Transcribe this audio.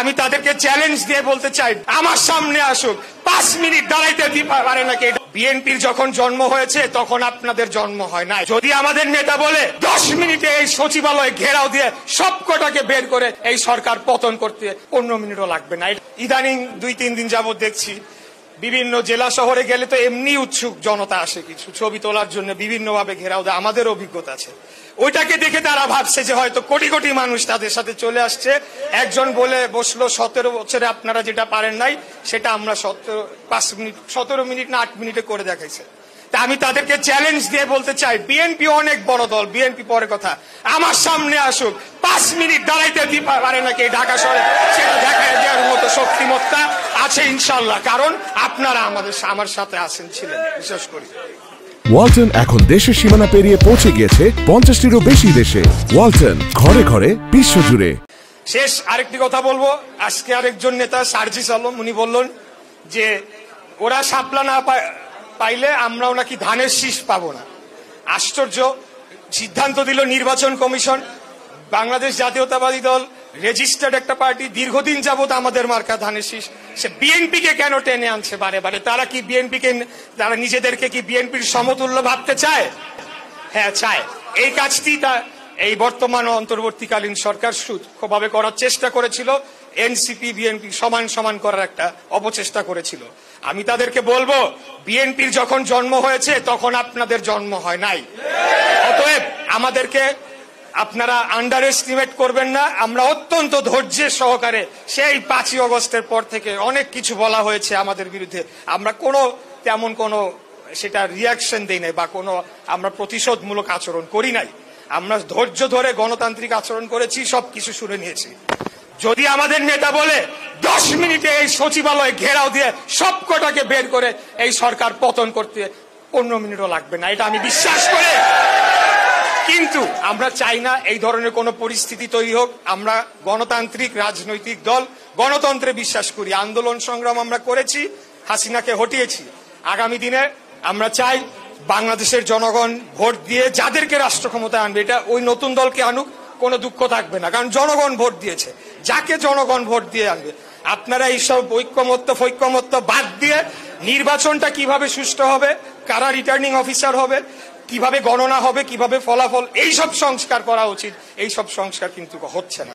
আমি তাদেরকে চ্যালেঞ্জ দিয়ে বলতে চাই, আমার সামনে আসুক, 5 মিনিট দাঁড়াইতে পারে নাকি? বিএনপির যখন জন্ম হয়েছে তখন আপনাদের জন্ম হয় নাই। যদি আমাদের নেতা বলে 10 মিনিটে এই সচিবালয় ঘেরাও দিয়ে সবকটাকে বের করে এই সরকার পতন করতে 15 মিনিটও লাগবে না। ইদানিং 2-3 দিন যাবত দেখছি বিভিন্ন জেলা শহরে গেলে তো এমনি উৎসুক জনতা আসে কিছু ছবি তোলার জন্য, বিভিন্নভাবে ঘেরাও দেয়। আমাদের অভিজ্ঞতা আছে, ওইটাকে দেখে তারা ভাবছে যে হয়তো কোটি কোটি মানুষ তাদের সাথে চলে আসছে। একজন বলে বসলো 17 বছরে আপনারা যেটা পারেন নাই সেটা আমরা 17 মিনিট না 8 মিনিটে করে দেখাইছে। তা আমি তাদেরকে চ্যালেঞ্জ দিয়ে বলতে চাই, বিএনপি অনেক বড় দল, বিএনপি পরে কথা, আমার সামনে আসুক, 5 মিনিট দাঁড়াইতে পারে নাকি ঢাকা শহরে, সেটা দেখায় দেওয়ার মতো শক্তিমত্তা আছে ইনশাল্লাহ। কারণ আপনারা আমার সাথে আছেন, ছিলেন, বিশ্বাস করি। ওয়ালটন এখন দেশের সীমানা পেরিয়ে পৌঁছে গিয়েছে 50টিরও বেশি দেশে। ওয়ালটন, ঘরে ঘরে, বিশ্বজুড়ে। শেষ আরেকটি কথা বলবো, আজকে আরেকজন নেতা সার্জিস আলম উনি বললেন যে ওরা শাপলা না পাইলে আমরাও নাকি ধানের শীষ পাবো না। আশ্চর্য সিদ্ধান্ত দিল নির্বাচন কমিশন। বাংলাদেশ জাতীয়তাবাদী দল রেজিস্টার্ড একটা পার্টি, দীর্ঘদিন যাবত আমাদের মার্কা ধানের শীষ। সে বিএনপি কে কেন টেনে আনছে বারে বারে? তারা কি তারা নিজেদেরকে কি বিএনপির সমতুল্য ভাবতে চায়? হ্যাঁ চায়। এই কাজটি এই বর্তমান অন্তর্বর্তীকালীন সরকার সূক্ষ্মভাবে করার চেষ্টা করেছিল। এনসিপি বিএনপি সমান সমান করার একটা অপচেষ্টা করেছিল। আমি তাদেরকে বলবো, বিএনপির যখন জন্ম হয়েছে তখন আপনাদের জন্ম হয় নাই। অতএব আমাদেরকে আপনারা আন্ডার এস্টিমেট করবেন না। আমরা অত্যন্ত ধৈর্যের সহকারে সেই 5ই আগস্টের পর থেকে অনেক কিছু বলা হয়েছে আমাদের বিরুদ্ধে, আমরা তেমন কোনো সেটা রিয়াকশন দেই নাই বা আমরা প্রতিশোধমূলক আচরণ করি নাই। আমরা ধৈর্য ধরে গণতান্ত্রিক আচরণ করেছি, সবকিছু শুনে নিয়েছি। যদি আমাদের নেতা বলে 10 মিনিটে এই সচিবালয় ঘেরাও দিয়ে সবকটাকে বের করে এই সরকার পতন করতে 15 মিনিটও লাগবে না, এটা আমি বিশ্বাস করি। কিন্তু আমরা চাই না এই ধরনের কোন পরিস্থিতি তৈরি হোক। আমরা গণতান্ত্রিক রাজনৈতিক দল, গণতন্ত্রে বিশ্বাস করি। আন্দোলন সংগ্রাম আমরা করেছি, হাসিনাকে হটিয়েছি। আগামী দিনে আমরা চাই বাংলাদেশের জনগণ ভোট দিয়ে যাদেরকে রাষ্ট্র ক্ষমতায় আনবে, এটা ওই নতুন দলকে আনুক, কোনো দুঃখ থাকবে না, কারণ জনগণ ভোট দিয়েছে। যাকে জনগণ ভোট দিয়ে আনবে, আপনারা এইসব ঐক্যমত্য বাদ দিয়ে নির্বাচনটা কিভাবে সুষ্ঠু হবে, কারা রিটার্নিং অফিসার হবে, কিভাবে গণনা হবে, কিভাবে ফলাফল, এইসব সংস্কার করা উচিত। এইসব সংস্কার কিন্তু হচ্ছে না।